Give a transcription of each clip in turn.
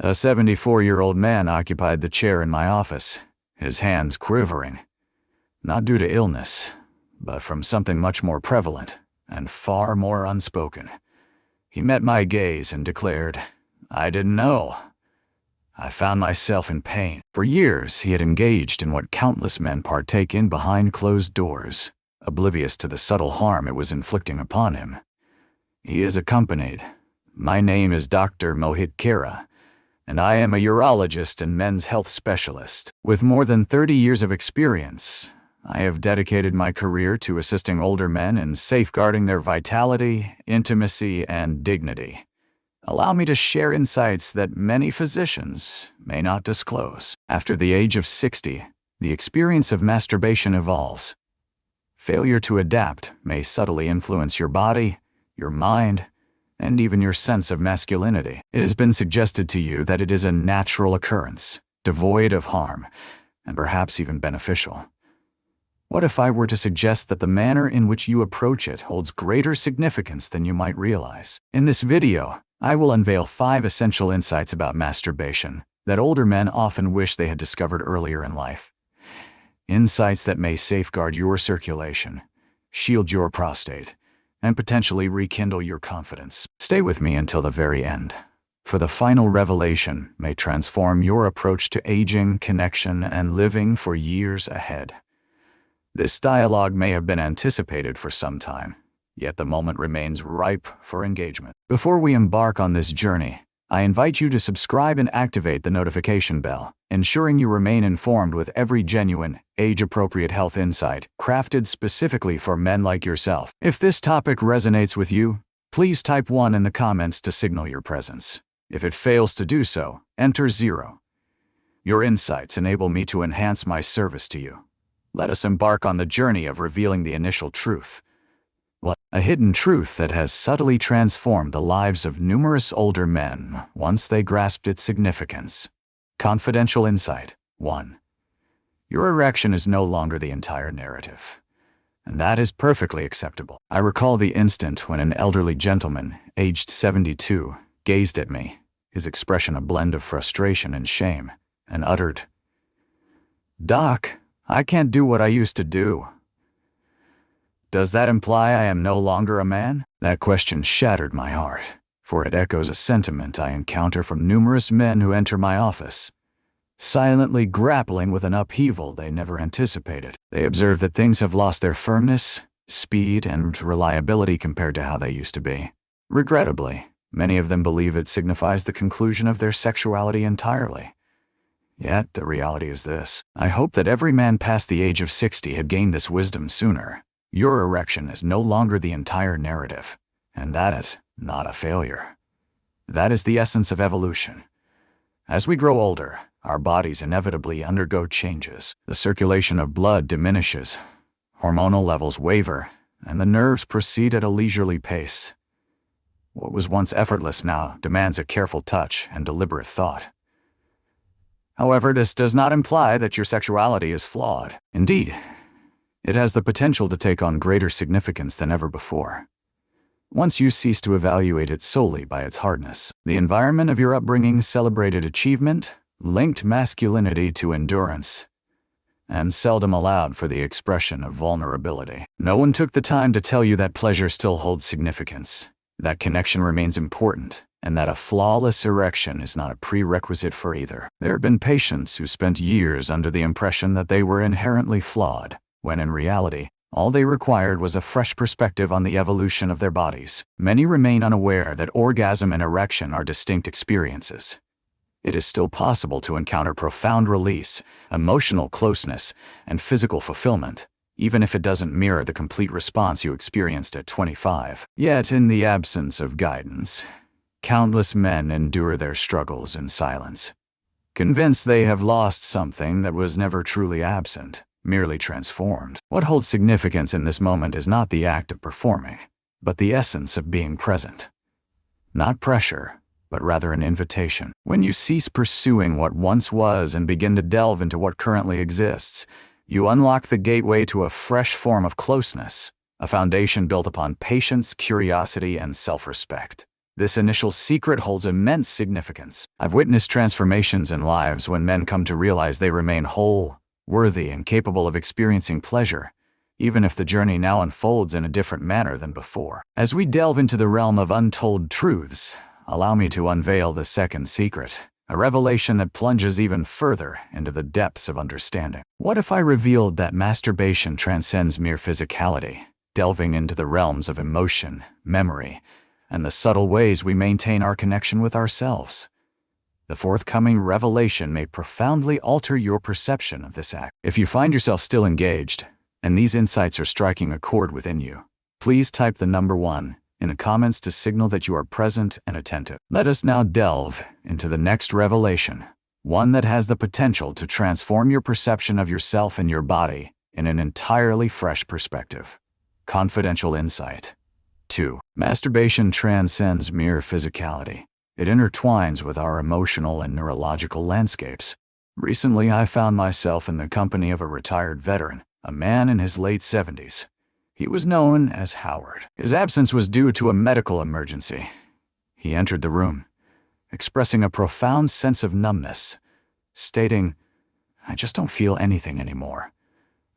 A 74-year-old man occupied the chair in my office, his hands quivering, not due to illness, but from something much more prevalent and far more unspoken. He met my gaze and declared, "I didn't know." I found myself in pain. For years, he had engaged in what countless men partake in behind closed doors, oblivious to the subtle harm it was inflicting upon him. He is accompanied. My name is Dr. Mohit Kera, and I am a urologist and men's health specialist. With more than 30 years of experience, I have dedicated my career to assisting older men in safeguarding their vitality, intimacy, and dignity. Allow me to share insights that many physicians may not disclose. After the age of 60, the experience of masturbation evolves. Failure to adapt may subtly influence your body, your mind, and even your sense of masculinity. It has been suggested to you that it is a natural occurrence, devoid of harm, and perhaps even beneficial. What if I were to suggest that the manner in which you approach it holds greater significance than you might realize? In this video, I will unveil 5 essential insights about masturbation that older men often wish they had discovered earlier in life. Insights that may safeguard your circulation, shield your prostate, and potentially rekindle your confidence. Stay with me until the very end, for the final revelation may transform your approach to aging, connection, and living for years ahead. This dialogue may have been anticipated for some time, yet the moment remains ripe for engagement. Before we embark on this journey, I invite you to subscribe and activate the notification bell, ensuring you remain informed with every genuine, age-appropriate health insight crafted specifically for men like yourself. If this topic resonates with you, please type 1 in the comments to signal your presence. If it fails to do so, enter 0. Your insights enable me to enhance my service to you. Let us embark on the journey of revealing the initial truth. A hidden truth that has subtly transformed the lives of numerous older men once they grasped its significance. Confidential insight. 1. Your erection is no longer the entire narrative, and that is perfectly acceptable. I recall the instant when an elderly gentleman, aged 72, gazed at me, his expression a blend of frustration and shame, and uttered, "Doc, I can't do what I used to do." Does that imply I am no longer a man? That question shattered my heart, for it echoes a sentiment I encounter from numerous men who enter my office, silently grappling with an upheaval they never anticipated. They observe that things have lost their firmness, speed, and reliability compared to how they used to be. Regrettably, many of them believe it signifies the conclusion of their sexuality entirely. Yet, the reality is this. I hope that every man past the age of 60 had gained this wisdom sooner. Your erection is no longer the entire narrative, and that is not a failure. That is the essence of evolution. As we grow older, our bodies inevitably undergo changes. The circulation of blood diminishes, hormonal levels waver, and the nerves proceed at a leisurely pace. What was once effortless now demands a careful touch and deliberate thought. However, this does not imply that your sexuality is flawed. Indeed, it has the potential to take on greater significance than ever before. Once you cease to evaluate it solely by its hardness, the environment of your upbringing celebrated achievement, linked masculinity to endurance, and seldom allowed for the expression of vulnerability. No one took the time to tell you that pleasure still holds significance, that connection remains important, and that a flawless erection is not a prerequisite for either. There have been patients who spent years under the impression that they were inherently flawed, when in reality, all they required was a fresh perspective on the evolution of their bodies. Many remain unaware that orgasm and erection are distinct experiences. It is still possible to encounter profound release, emotional closeness, and physical fulfillment, even if it doesn't mirror the complete response you experienced at 25. Yet, in the absence of guidance, countless men endure their struggles in silence, convinced they have lost something that was never truly absent, merely transformed. What holds significance in this moment is not the act of performing, but the essence of being present. Not pressure, but rather an invitation. When you cease pursuing what once was and begin to delve into what currently exists, you unlock the gateway to a fresh form of closeness, a foundation built upon patience, curiosity, and self-respect. This initial secret holds immense significance. I've witnessed transformations in lives when men come to realize they remain whole, worthy, and capable of experiencing pleasure, even if the journey now unfolds in a different manner than before. As we delve into the realm of untold truths, allow me to unveil the second secret, a revelation that plunges even further into the depths of understanding. What if I revealed that masturbation transcends mere physicality, delving into the realms of emotion, memory, and the subtle ways we maintain our connection with ourselves? The forthcoming revelation may profoundly alter your perception of this act. If you find yourself still engaged, and these insights are striking a chord within you, please type the number 1 in the comments to signal that you are present and attentive. Let us now delve into the next revelation, one that has the potential to transform your perception of yourself and your body in an entirely fresh perspective. Confidential insight. 2. Masturbation transcends mere physicality. It intertwines with our emotional and neurological landscapes. Recently, I found myself in the company of a retired veteran, a man in his late 70s. He was known as Howard. His absence was due to a medical emergency. He entered the room, expressing a profound sense of numbness, stating, "I just don't feel anything anymore."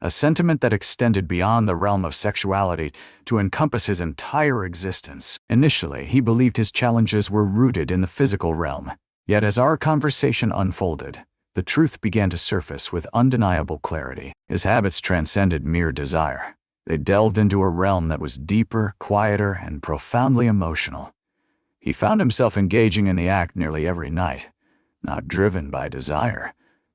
A sentiment that extended beyond the realm of sexuality to encompass his entire existence. Initially, he believed his challenges were rooted in the physical realm. Yet as our conversation unfolded, the truth began to surface with undeniable clarity. His habits transcended mere desire. They delved into a realm that was deeper, quieter, and profoundly emotional. He found himself engaging in the act nearly every night, not driven by desire,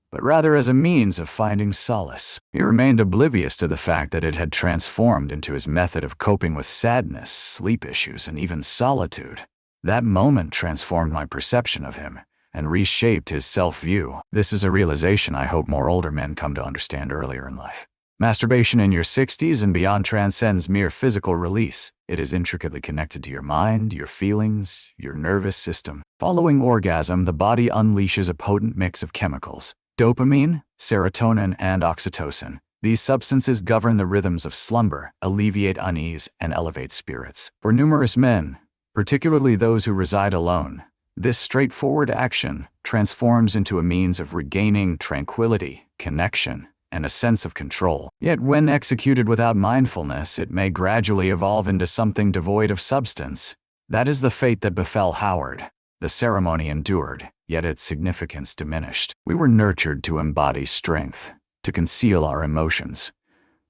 but rather as a means of finding solace. He remained oblivious to the fact that it had transformed into his method of coping with sadness, sleep issues, and even solitude. That moment transformed my perception of him and reshaped his self-view. This is a realization I hope more older men come to understand earlier in life. Masturbation in your 60s and beyond transcends mere physical release. It is intricately connected to your mind, your feelings, your nervous system. Following orgasm, the body unleashes a potent mix of chemicals: dopamine, serotonin, and oxytocin. These substances govern the rhythms of slumber, alleviate unease, and elevate spirits. For numerous men, particularly those who reside alone, this straightforward action transforms into a means of regaining tranquility, connection, and a sense of control. Yet when executed without mindfulness, it may gradually evolve into something devoid of substance. That is the fate that befell Howard. The ceremony endured, yet its significance diminished. We were nurtured to embody strength, to conceal our emotions,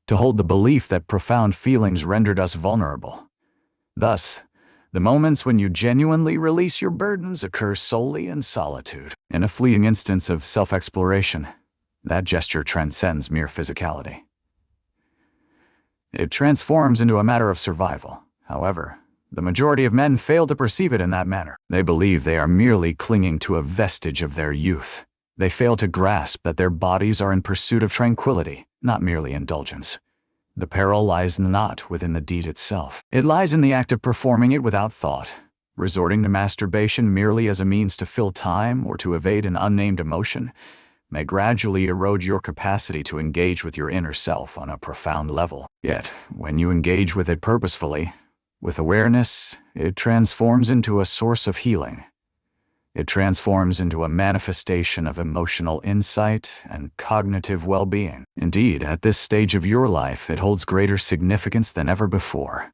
to hold the belief that profound feelings rendered us vulnerable. Thus, the moments when you genuinely release your burdens occur solely in solitude. In a fleeting instance of self-exploration, that gesture transcends mere physicality. It transforms into a matter of survival. However, the majority of men fail to perceive it in that manner. They believe they are merely clinging to a vestige of their youth. They fail to grasp that their bodies are in pursuit of tranquility, not merely indulgence. The peril lies not within the deed itself. It lies in the act of performing it without thought. Resorting to masturbation merely as a means to fill time or to evade an unnamed emotion may gradually erode your capacity to engage with your inner self on a profound level. Yet, when you engage with it purposefully, with awareness, it transforms into a source of healing. It transforms into a manifestation of emotional insight and cognitive well-being. Indeed, at this stage of your life, it holds greater significance than ever before.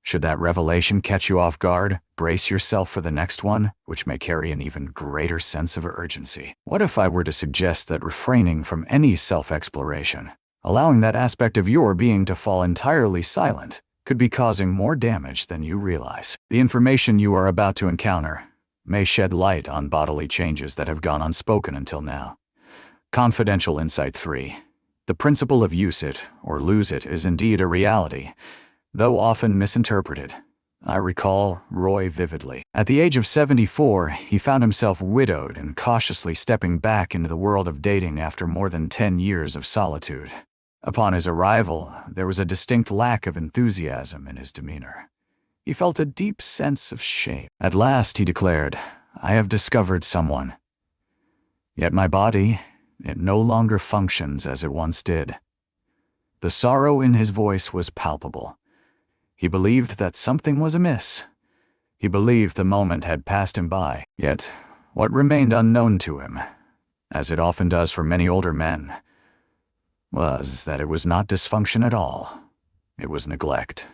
Should that revelation catch you off guard, brace yourself for the next one, which may carry an even greater sense of urgency. What if I were to suggest that refraining from any self-exploration, allowing that aspect of your being to fall entirely silent, could be causing more damage than you realize? The information you are about to encounter may shed light on bodily changes that have gone unspoken until now. Confidential insight 3. The principle of use it or lose it is indeed a reality, though often misinterpreted. I recall Roy vividly. At the age of 74, he found himself widowed and cautiously stepping back into the world of dating after more than 10 years of solitude. Upon his arrival, there was a distinct lack of enthusiasm in his demeanor. He felt a deep sense of shame. At last, he declared, "I have discovered someone. Yet my body, it no longer functions as it once did." The sorrow in his voice was palpable. He believed that something was amiss. He believed the moment had passed him by, yet what remained unknown to him, as it often does for many older men, was that it was not dysfunction at all. It was neglect.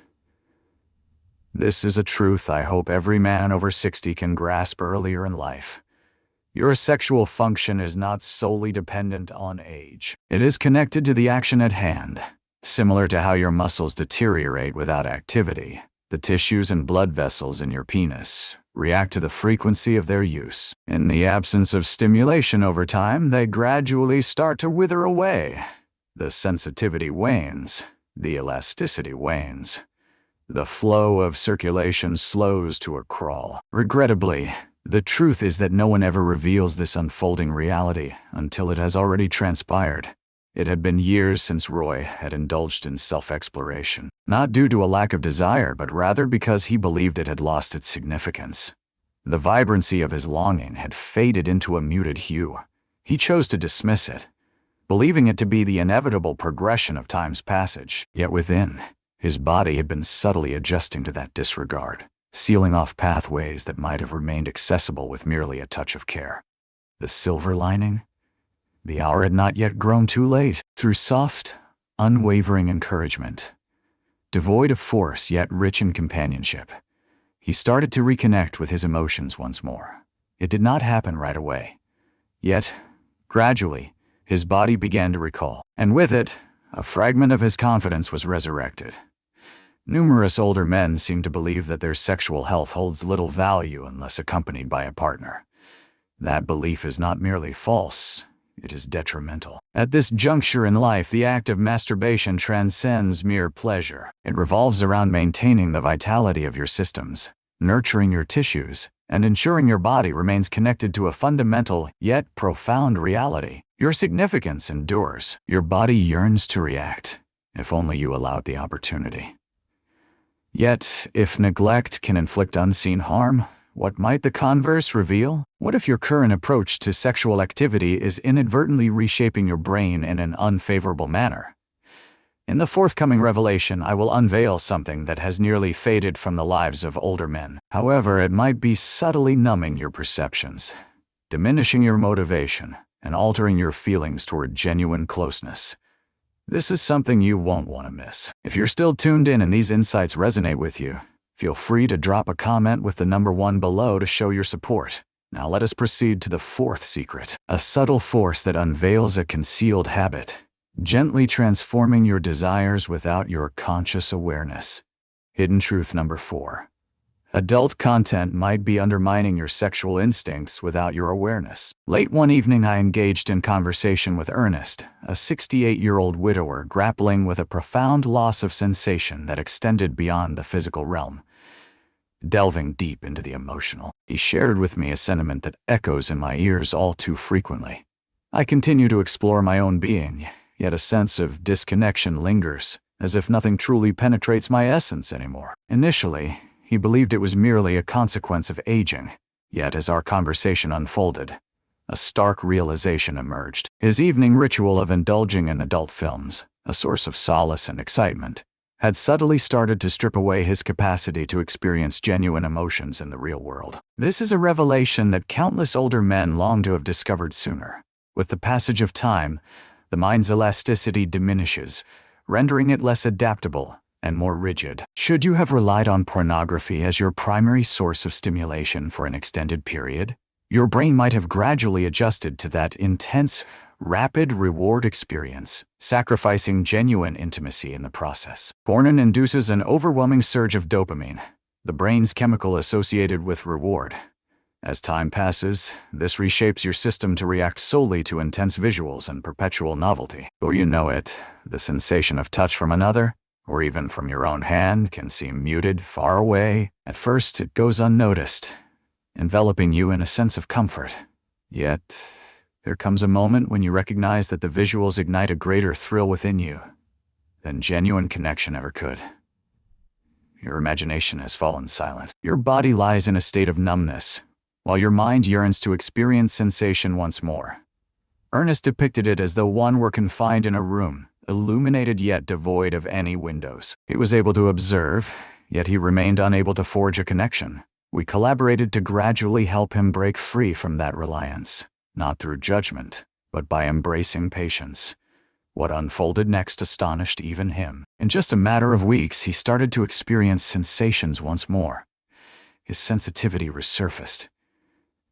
This is a truth I hope every man over 60 can grasp earlier in life. Your sexual function is not solely dependent on age. It is connected to the action at hand. Similar to how your muscles deteriorate without activity, the tissues and blood vessels in your penis react to the frequency of their use. In the absence of stimulation over time, they gradually start to wither away. The sensitivity wanes. The elasticity wanes. The flow of circulation slows to a crawl. Regrettably, the truth is that no one ever reveals this unfolding reality until it has already transpired. It had been years since Roy had indulged in self-exploration, not due to a lack of desire, but rather because he believed it had lost its significance. The vibrancy of his longing had faded into a muted hue. He chose to dismiss it, believing it to be the inevitable progression of time's passage. Yet within, his body had been subtly adjusting to that disregard, sealing off pathways that might have remained accessible with merely a touch of care. The silver lining? The hour had not yet grown too late. Through soft, unwavering encouragement, devoid of force yet rich in companionship, he started to reconnect with his emotions once more. It did not happen right away. Yet, gradually, his body began to recall, and with it, a fragment of his confidence was resurrected. Numerous older men seem to believe that their sexual health holds little value unless accompanied by a partner. That belief is not merely false, it is detrimental. At this juncture in life, the act of masturbation transcends mere pleasure. It revolves around maintaining the vitality of your systems, nurturing your tissues, and ensuring your body remains connected to a fundamental yet profound reality. Your significance endures. Your body yearns to react, if only you allowed the opportunity. Yet, if neglect can inflict unseen harm, what might the converse reveal? What if your current approach to sexual activity is inadvertently reshaping your brain in an unfavorable manner? In the forthcoming revelation, I will unveil something that has nearly faded from the lives of older men. However, it might be subtly numbing your perceptions, diminishing your motivation, and altering your feelings toward genuine closeness. This is something you won't want to miss. If you're still tuned in and these insights resonate with you, feel free to drop a comment with the number 1 below to show your support. Now let us proceed to the 4th secret, a subtle force that unveils a concealed habit, gently transforming your desires without your conscious awareness. Hidden truth number 4. Adult content might be undermining your sexual instincts without your awareness. Late one evening, I engaged in conversation with Ernest, a 68-year-old widower grappling with a profound loss of sensation that extended beyond the physical realm. Delving deep into the emotional, he shared with me a sentiment that echoes in my ears all too frequently. I continue to explore my own being, yet a sense of disconnection lingers, as if nothing truly penetrates my essence anymore. Initially, he believed it was merely a consequence of aging, yet as our conversation unfolded, a stark realization emerged. His evening ritual of indulging in adult films, a source of solace and excitement, had subtly started to strip away his capacity to experience genuine emotions in the real world. This is a revelation that countless older men long to have discovered sooner. With the passage of time, the mind's elasticity diminishes, rendering it less adaptable and more rigid. Should you have relied on pornography as your primary source of stimulation for an extended period, your brain might have gradually adjusted to that intense, rapid reward experience, sacrificing genuine intimacy in the process. Porn induces an overwhelming surge of dopamine, the brain's chemical associated with reward. As time passes, this reshapes your system to react solely to intense visuals and perpetual novelty. Before you know it, the sensation of touch from another, or even from your own hand, can seem muted, far away. At first, it goes unnoticed, enveloping you in a sense of comfort. Yet, there comes a moment when you recognize that the visuals ignite a greater thrill within you than genuine connection ever could. Your imagination has fallen silent. Your body lies in a state of numbness, while your mind yearns to experience sensation once more. Ernest depicted it as though one were confined in a room, illuminated yet devoid of any windows. He was able to observe, yet he remained unable to forge a connection. We collaborated to gradually help him break free from that reliance, not through judgment, but by embracing patience. What unfolded next astonished even him. In just a matter of weeks, he started to experience sensations once more. His sensitivity resurfaced.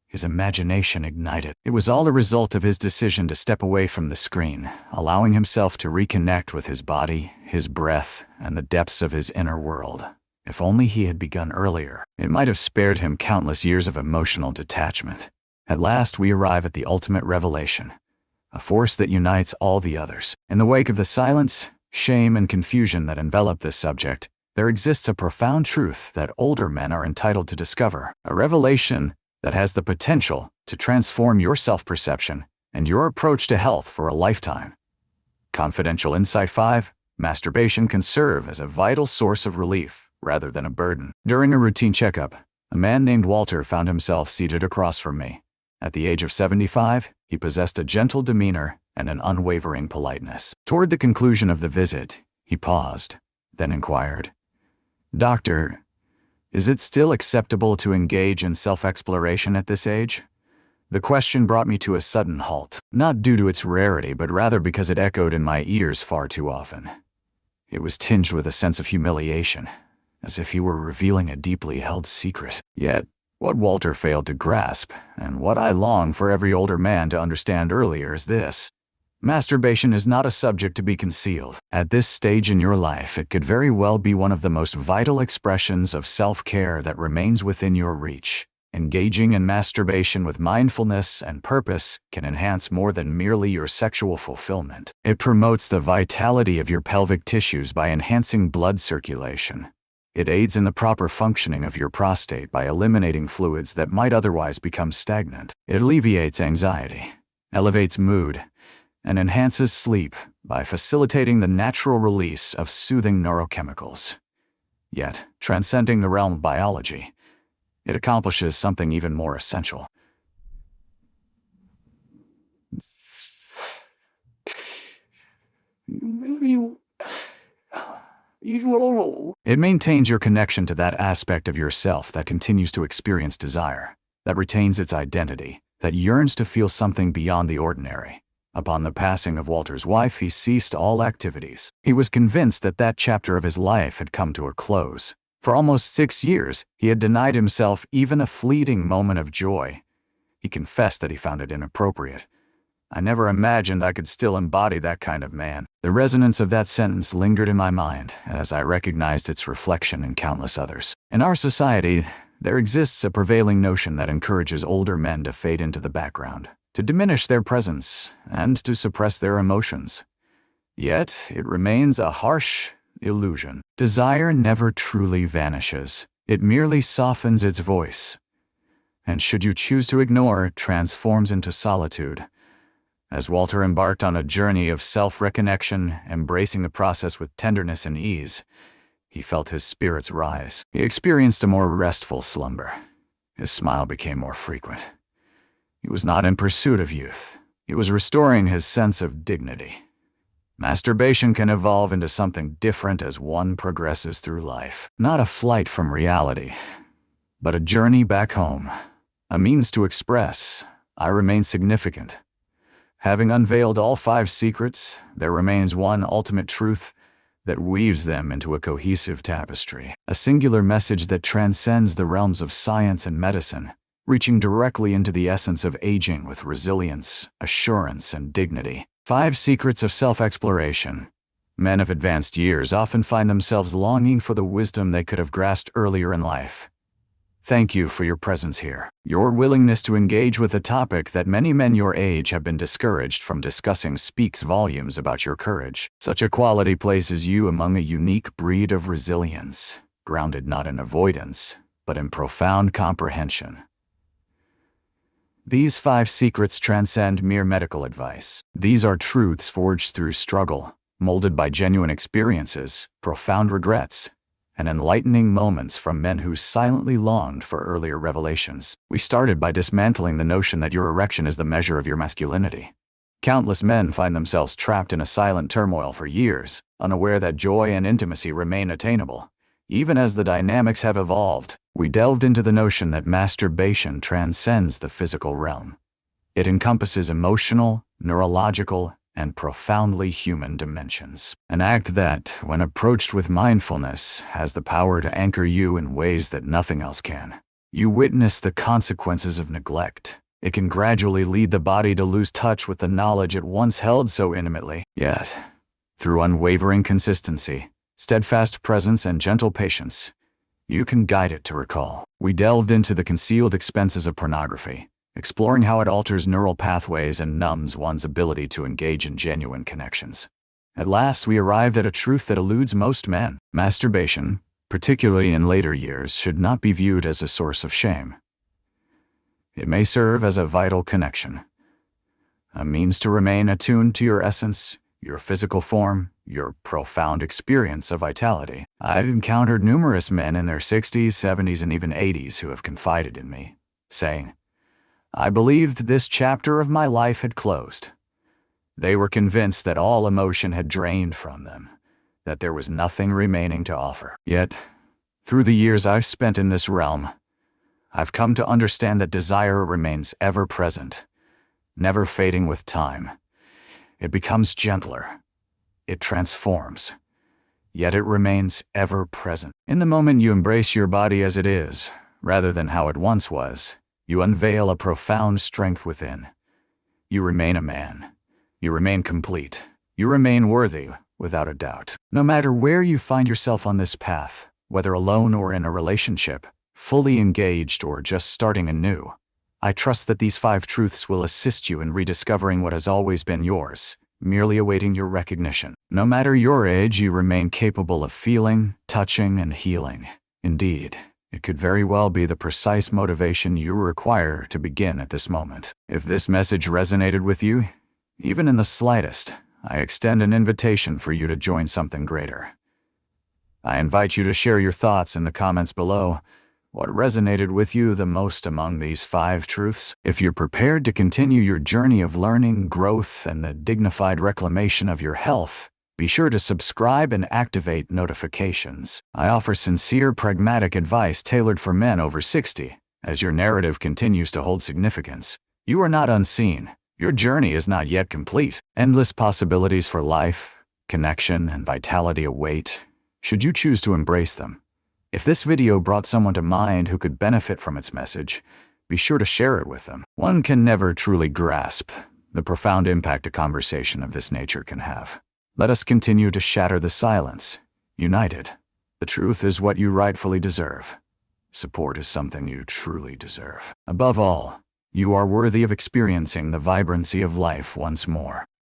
His imagination ignited. It was all a result of his decision to step away from the screen, allowing himself to reconnect with his body, his breath, and the depths of his inner world. If only he had begun earlier, it might have spared him countless years of emotional detachment. At last, we arrive at the ultimate revelation, a force that unites all the others. In the wake of the silence, shame, and confusion that envelop this subject, there exists a profound truth that older men are entitled to discover, a revelation that has the potential to transform your self-perception and your approach to health for a lifetime. Confidential Insight 5: Masturbation can serve as a vital source of relief rather than a burden. During a routine checkup, a man named Walter found himself seated across from me. At the age of 75, he possessed a gentle demeanor and an unwavering politeness. Toward the conclusion of the visit, he paused, then inquired, "Doctor, is it still acceptable to engage in self-exploration at this age?" The question brought me to a sudden halt, not due to its rarity, but rather because it echoed in my ears far too often. It was tinged with a sense of humiliation, as if he were revealing a deeply held secret. Yet, what Walter failed to grasp, and what I long for every older man to understand earlier, is this: masturbation is not a subject to be concealed. At this stage in your life, it could very well be one of the most vital expressions of self-care that remains within your reach. Engaging in masturbation with mindfulness and purpose can enhance more than merely your sexual fulfillment. It promotes the vitality of your pelvic tissues by enhancing blood circulation. It aids in the proper functioning of your prostate by eliminating fluids that might otherwise become stagnant. It alleviates anxiety, elevates mood, and enhances sleep by facilitating the natural release of soothing neurochemicals. Yet, transcending the realm of biology, it accomplishes something even more essential. It maintains your connection to that aspect of yourself that continues to experience desire, that retains its identity, that yearns to feel something beyond the ordinary. Upon the passing of Walter's wife, he ceased all activities. He was convinced that that chapter of his life had come to a close. For almost 6 years, he had denied himself even a fleeting moment of joy. He confessed that he found it inappropriate. I never imagined I could still embody that kind of man. The resonance of that sentence lingered in my mind as I recognized its reflection in countless others. In our society, there exists a prevailing notion that encourages older men to fade into the background, to diminish their presence, and to suppress their emotions. Yet, it remains a harsh illusion. Desire never truly vanishes. It merely softens its voice. And should you choose to ignore, it transforms into solitude. As Walter embarked on a journey of self-reconnection, embracing the process with tenderness and ease, he felt his spirits rise. He experienced a more restful slumber. His smile became more frequent. He was not in pursuit of youth. He was restoring his sense of dignity. Masturbation can evolve into something different as one progresses through life. Not a flight from reality, but a journey back home. A means to express, I remain significant. Having unveiled all 5 secrets, there remains one ultimate truth that weaves them into a cohesive tapestry. A singular message that transcends the realms of science and medicine, reaching directly into the essence of aging with resilience, assurance, and dignity. 5 secrets of self-exploration. Men of advanced years often find themselves longing for the wisdom they could have grasped earlier in life. Thank you for your presence here. Your willingness to engage with a topic that many men your age have been discouraged from discussing speaks volumes about your courage. Such a quality places you among a unique breed of resilience, grounded not in avoidance, but in profound comprehension. These 5 secrets transcend mere medical advice. These are truths forged through struggle, molded by genuine experiences, profound regrets, and enlightening moments from men who silently longed for earlier revelations. We started by dismantling the notion that your erection is the measure of your masculinity. Countless men find themselves trapped in a silent turmoil for years, unaware that joy and intimacy remain attainable, Even as the dynamics have evolved, we delved into the notion that masturbation transcends the physical realm. It encompasses emotional, neurological, and profoundly human dimensions. An act that, when approached with mindfulness, has the power to anchor you in ways that nothing else can. You witness the consequences of neglect. It can gradually lead the body to lose touch with the knowledge it once held so intimately. Yet, through unwavering consistency, steadfast presence, and gentle patience, you can guide it to recall. We delved into the concealed expenses of pornography, exploring how it alters neural pathways and numbs one's ability to engage in genuine connections. At last, we arrived at a truth that eludes most men. Masturbation, particularly in later years, should not be viewed as a source of shame. It may serve as a vital connection, a means to remain attuned to your essence, your physical form, your profound experience of vitality. I've encountered numerous men in their 60s, 70s, and even 80s who have confided in me, saying, "I believed this chapter of my life had closed." They were convinced that all emotion had drained from them, that there was nothing remaining to offer. Yet, through the years I've spent in this realm, I've come to understand that desire remains ever present, never fading with time. It becomes gentler. It transforms. Yet it remains ever present. In the moment you embrace your body as it is, rather than how it once was, you unveil a profound strength within. You remain a man. You remain complete. You remain worthy, without a doubt. No matter where you find yourself on this path, whether alone or in a relationship, fully engaged or just starting anew, I trust that these 5 truths will assist you in rediscovering what has always been yours, merely awaiting your recognition. No matter your age, you remain capable of feeling, touching, and healing. Indeed, it could very well be the precise motivation you require to begin at this moment. If this message resonated with you, even in the slightest, I extend an invitation for you to join something greater. I invite you to share your thoughts in the comments below. What resonated with you the most among these 5 truths? If you're prepared to continue your journey of learning, growth, and the dignified reclamation of your health, be sure to subscribe and activate notifications. I offer sincere, pragmatic advice tailored for men over 60. As your narrative continues to hold significance, you are not unseen. Your journey is not yet complete. Endless possibilities for life, connection, and vitality await, should you choose to embrace them. If this video brought someone to mind who could benefit from its message, be sure to share it with them. One can never truly grasp the profound impact a conversation of this nature can have. Let us continue to shatter the silence, united. The truth is what you rightfully deserve. Support is something you truly deserve. Above all, you are worthy of experiencing the vibrancy of life once more.